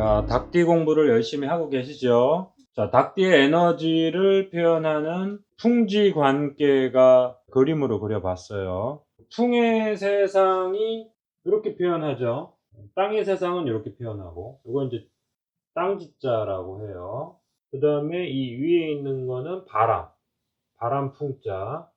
자, 닭띠 공부를 열심히 하고 계시죠? 자, 닭띠의 에너지를 표현하는 풍지 관계가 그림으로 그려봤어요. 풍의 세상이 이렇게 표현하죠. 땅의 세상은 이렇게 표현하고, 이건 이제 땅지자라고 해요. 그 다음에 이 위에 있는 거는 바람 풍자,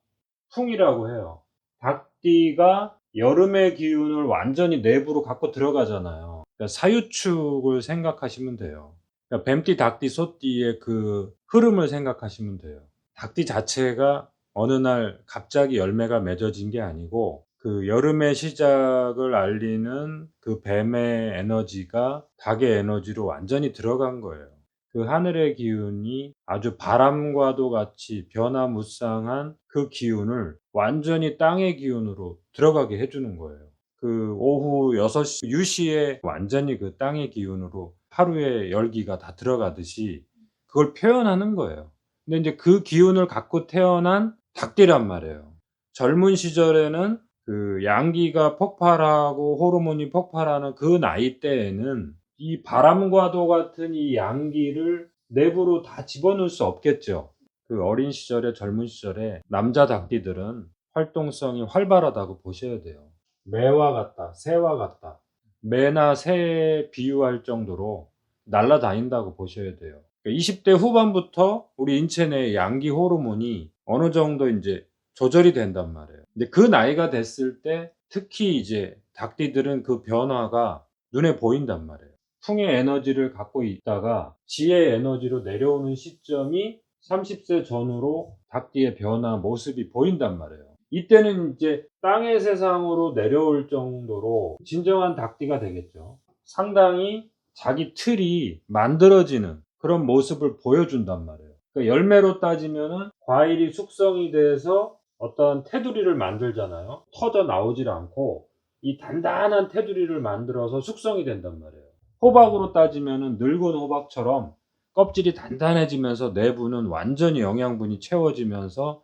풍이라고 해요. 닭띠가 여름의 기운을 완전히 내부로 갖고 들어가잖아요. 그러니까 사유축을 생각하시면 돼요. 그러니까 뱀띠, 닭띠, 소띠의 그 흐름을 생각하시면 돼요. 닭띠 자체가 어느 날 갑자기 열매가 맺어진 게 아니고 그 여름의 시작을 알리는 그 뱀의 에너지가 닭의 에너지로 완전히 들어간 거예요. 그 하늘의 기운이 아주 바람과도 같이 변화무쌍한 그 기운을 완전히 땅의 기운으로 들어가게 해주는 거예요. 그 오후 6시, 유시에 완전히 그 땅의 기운으로 하루의 열기가 다 들어가듯이 그걸 표현하는 거예요. 근데 이제 그 기운을 갖고 태어난 닭띠란 말이에요. 젊은 시절에는 그 양기가 폭발하고 호르몬이 폭발하는 그 나이 때에는 이 바람과도 같은 이 양기를 내부로 다 집어넣을 수 없겠죠. 그 어린 시절에 젊은 시절에 남자 닭띠들은 활동성이 활발하다고 보셔야 돼요. 매와 같다, 새와 같다. 매나 새에 비유할 정도로 날아다닌다고 보셔야 돼요. 20대 후반부터 우리 인체 내 양기 호르몬이 어느 정도 이제 조절이 된단 말이에요. 근데 그 나이가 됐을 때 특히 이제 닭띠들은 그 변화가 눈에 보인단 말이에요. 풍의 에너지를 갖고 있다가 지의 에너지로 내려오는 시점이 30세 전후로 닭띠의 변화 모습이 보인단 말이에요. 이때는 이제 땅의 세상으로 내려올 정도로 진정한 닭띠가 되겠죠. 상당히 자기 틀이 만들어지는 그런 모습을 보여준단 말이에요. 그러니까 열매로 따지면은 과일이 숙성이 돼서 어떤 테두리를 만들잖아요. 터져 나오질 않고 이 단단한 테두리를 만들어서 숙성이 된단 말이에요. 호박으로 따지면은 늙은 호박처럼 껍질이 단단해지면서 내부는 완전히 영양분이 채워지면서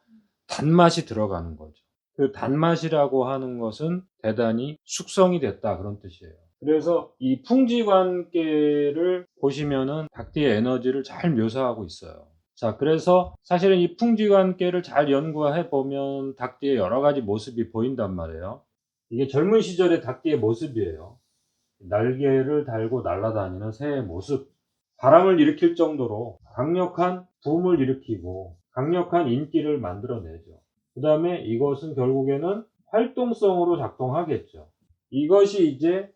단맛이 들어가는 거죠. 그 단맛이라고 하는 것은 대단히 숙성이 됐다 그런 뜻이에요. 그래서 이 풍지관계를 보시면은 닭띠의 에너지를 잘 묘사하고 있어요. 자, 그래서 사실은 이 풍지관계를 잘 연구해 보면 닭띠의 여러 가지 모습이 보인단 말이에요. 이게 젊은 시절의 닭띠의 모습이에요. 날개를 달고 날아다니는 새의 모습. 바람을 일으킬 정도로 강력한 붐을 일으키고 강력한 인기를 만들어내죠. 그 다음에 이것은 결국에는 활동성으로 작동하겠죠. 이것이 이제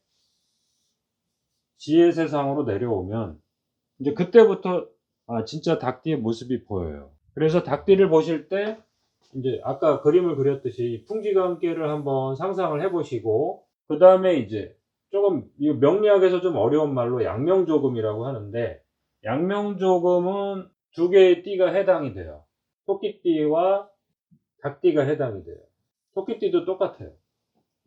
지혜 세상으로 내려오면 이제 그때부터 진짜 닭띠의 모습이 보여요. 그래서 닭띠를 보실 때 이제 아까 그림을 그렸듯이 풍지관계를 한번 상상을 해 보시고 그 다음에 이제 조금 이 명리학에서 좀 어려운 말로 양명조금이라고 하는데 양명조금은 두 개의 띠가 해당이 돼요. 토끼띠와 닭띠가 해당이 돼요. 토끼띠도 똑같아요.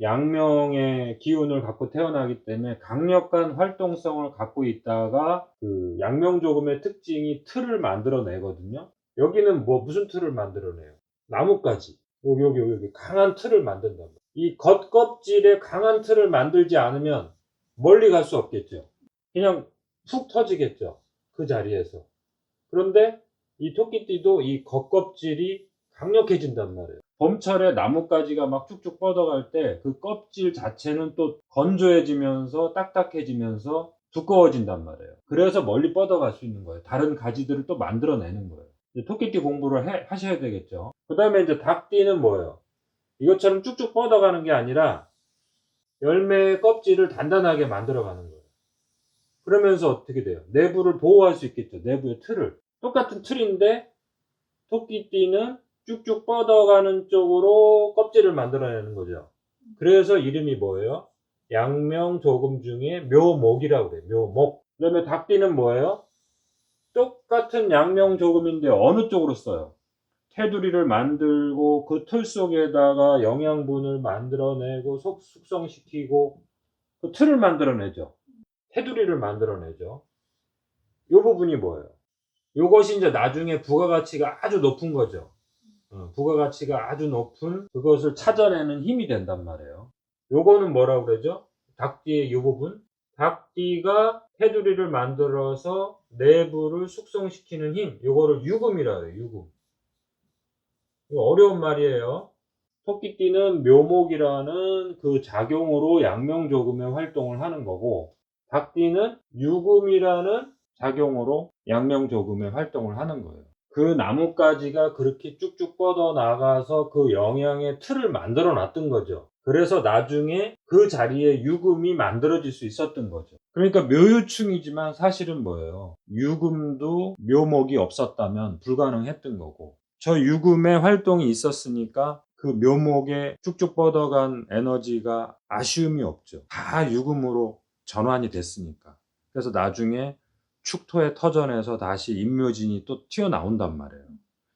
양명의 기운을 갖고 태어나기 때문에 강력한 활동성을 갖고 있다가 그 양명조금의 특징이 틀을 만들어내거든요. 여기는 무슨 틀을 만들어내요? 나뭇가지. 여기 강한 틀을 만든단 말이에요. 이 겉껍질에 강한 틀을 만들지 않으면 멀리 갈 수 없겠죠. 그냥 푹 터지겠죠. 그 자리에서. 그런데 이 토끼띠도 이 겉껍질이 강력해진단 말이에요. 봄철에 나뭇가지가 막 쭉쭉 뻗어갈 때 그 껍질 자체는 또 건조해지면서 딱딱해지면서 두꺼워진단 말이에요. 그래서 멀리 뻗어갈 수 있는 거예요. 다른 가지들을 또 만들어내는 거예요. 토끼띠 공부를 하셔야 되겠죠. 그 다음에 이제 닭띠는 뭐예요? 이것처럼 쭉쭉 뻗어가는 게 아니라 열매의 껍질을 단단하게 만들어가는 거예요. 그러면서 어떻게 돼요? 내부를 보호할 수 있겠죠. 내부의 틀을. 똑같은 틀인데 토끼띠는 쭉쭉 뻗어가는 쪽으로 껍질을 만들어내는 거죠. 그래서 이름이 뭐예요? 양명조금 중에 묘목이라고 그래요. 묘목. 그 다음에 닭띠는 뭐예요? 똑같은 양명조금인데 어느 쪽으로 써요? 테두리를 만들고 그 틀 속에다가 영양분을 만들어내고 숙성시키고 그 틀을 만들어내죠. 테두리를 만들어내죠. 이 부분이 뭐예요? 이것이 이제 나중에 부가가치가 아주 높은 거죠. 부가가치가 아주 높은 그것을 찾아내는 힘이 된단 말이에요. 요거는 뭐라고 그러죠? 닭띠의 이 부분? 닭띠가 테두리를 만들어서 내부를 숙성시키는 힘, 요거를 유금이라 그래요. 유금. 이거 어려운 말이에요. 토끼띠는 묘목이라는 그 작용으로 양명조금의 활동을 하는 거고, 닭띠는 유금이라는 작용으로 양명조금의 활동을 하는 거예요. 그 나뭇가지가 그렇게 쭉쭉 뻗어 나가서 그 영양의 틀을 만들어 놨던 거죠. 그래서 나중에 그 자리에 유금이 만들어질 수 있었던 거죠. 그러니까 묘유충이지만 사실은 뭐예요? 유금도 묘목이 없었다면 불가능했던 거고, 저 유금의 활동이 있었으니까 그 묘목에 쭉쭉 뻗어간 에너지가 아쉬움이 없죠. 다 유금으로 전환이 됐으니까. 그래서 나중에 축토의 터전에서 다시 인묘진이 또 튀어나온단 말이에요.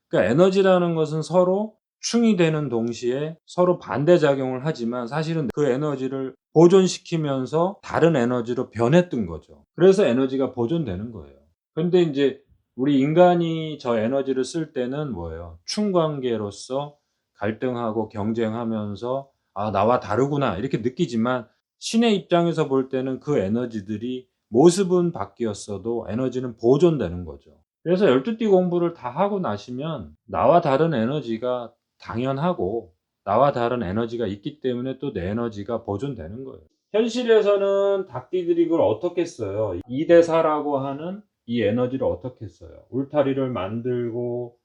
그러니까 에너지라는 것은 서로 충이 되는 동시에 서로 반대작용을 하지만 사실은 그 에너지를 보존시키면서 다른 에너지로 변했던 거죠. 그래서 에너지가 보존되는 거예요. 근데 이제 우리 인간이 저 에너지를 쓸 때는 뭐예요? 충관계로서 갈등하고 경쟁하면서 '아 나와 다르구나.' 이렇게 느끼지만 신의 입장에서 볼 때는 그 에너지들이 모습은 바뀌었어도 에너지는 보존되는 거죠. 그래서 12띠 공부를 다 하고 나시면 나와 다른 에너지가 당연하고 나와 다른 에너지가 있기 때문에 또 내 에너지가 보존되는 거예요. 현실에서는 닭띠들이 이걸 어떻게 써요? 2대4라고 하는 이 에너지를 어떻게 써요? 울타리를 만들고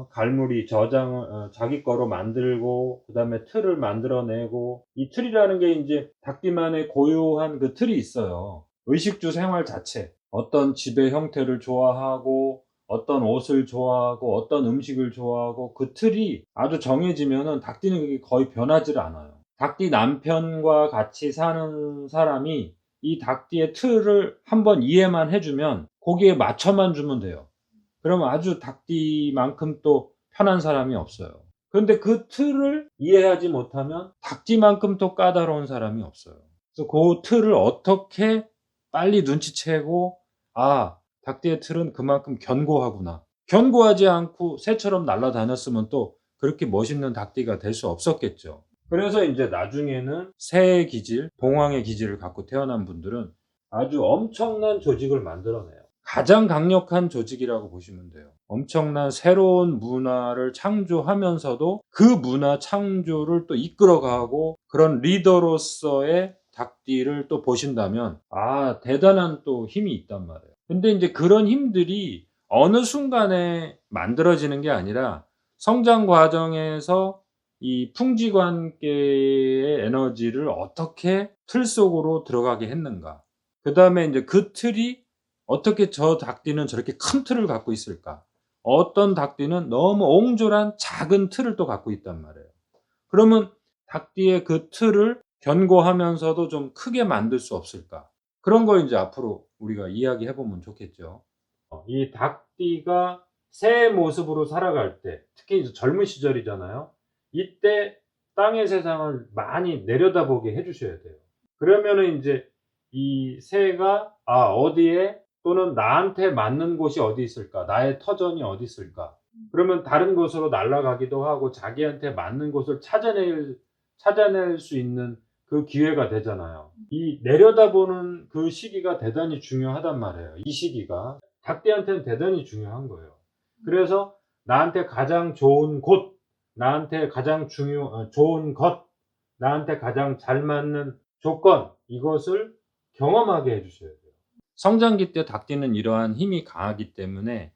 갈무리 저장을 자기 거로 만들고 그다음에 틀을 만들어 내고, 이 틀이라는 게 인제 닭띠만의 고유한 그 틀이 있어요. 의식주 생활 자체. 어떤 집의 형태를 좋아하고 어떤 옷을 좋아하고 어떤 음식을 좋아하고 그 틀이 아주 정해지면은 닭띠는 그게 거의 변하지를 않아요. 닭띠 남편과 같이 사는 사람이 이 닭띠의 틀을 한번 이해만 해 주면 거기에 맞춰만 주면 돼요. 그러면 아주 닭띠만큼 또 편한 사람이 없어요. 그런데 그 틀을 이해하지 못하면 닭띠만큼 또 까다로운 사람이 없어요. 그래서 그 틀을 어떻게 빨리 눈치채고 '아 닭띠의 틀은 그만큼 견고하구나.' 견고하지 않고 새처럼 날아다녔으면 또 그렇게 멋있는 닭띠가 될 수 없었겠죠. 그래서 인제 나중에는 새의 기질, 봉황의 기질을 갖고 태어난 분들은 아주 엄청난 조직을 만들어내요. 가장 강력한 조직이라고 보시면 돼요. 엄청난 새로운 문화를 창조하면서도 그 문화 창조를 또 이끌어가고 그런 리더로서의 닭띠를 또 보신다면 대단한 또 힘이 있단 말이에요. 근데 인제 그런 힘들이 어느 순간에 만들어지는 게 아니라 성장 과정에서 이 풍지관계의 에너지를 어떻게 틀 속으로 들어가게 했는가. 그다음에 인제 그 틀이 어떻게 저 닭띠는 저렇게 큰 틀을 갖고 있을까? 어떤 닭띠는 너무 옹졸한 작은 틀을 또 갖고 있단 말이에요. 그러면 닭띠의 그 틀을 견고하면서도 좀 크게 만들 수 없을까? 그런 걸 인제 앞으로 우리가 이야기해 보면 좋겠죠. 이 닭띠가 새의 모습으로 살아갈 때, 특히 이제 젊은 시절이잖아요. 이때 땅의 세상을 많이 내려다보게 해 주셔야 돼요. 그러면은 인제 이 새가 어디에 또는 나한테 맞는 곳이 어디 있을까? 나의 터전이 어디 있을까? 그러면 다른 곳으로 날아가기도 하고 자기한테 맞는 곳을 찾아낼 수 있는 그 기회가 되잖아요. 이 내려다보는 그 시기가 대단히 중요하단 말이에요. 이 시기가 닭띠한테는 대단히 중요한 거예요. 그래서 나한테 가장 좋은 곳, 나한테 가장 좋은 것, 나한테 가장 잘 맞는 조건, 이것을 경험하게 해 주셔야 돼요. 성장기 때 닭띠는 이러한 힘이 강하기 때문에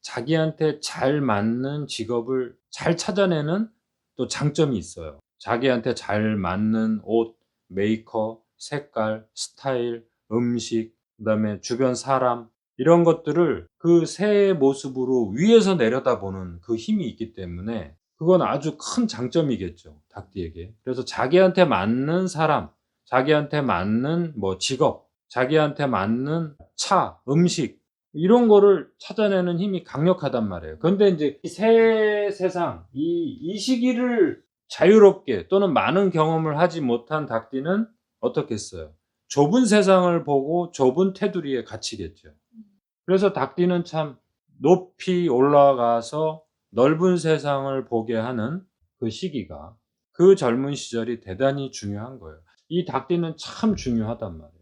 자기한테 잘 맞는 직업을 잘 찾아내는 또 장점이 있어요. 자기한테 잘 맞는 옷, 메이커, 색깔, 스타일, 음식, 그다음에 주변 사람, 이런 것들을 그 새의 모습으로 위에서 내려다보는 그 힘이 있기 때문에 그건 아주 큰 장점이겠죠, 닭띠에게. 그래서 자기한테 맞는 사람, 자기한테 맞는 뭐 직업, 자기한테 맞는 차, 음식, 이런 거를 찾아내는 힘이 강력하단 말이에요. 그런데 인제 이 새 세상, 이 시기를 자유롭게 또는 많은 경험을 하지 못한 닭띠는 어떻겠어요? 좁은 세상을 보고 좁은 테두리에 갇히겠죠. 그래서 닭띠는 참 높이 올라가서 넓은 세상을 보게 하는 그 시기가, 그 젊은 시절이 대단히 중요한 거예요. 이 닭띠는 참 중요하단 말이에요.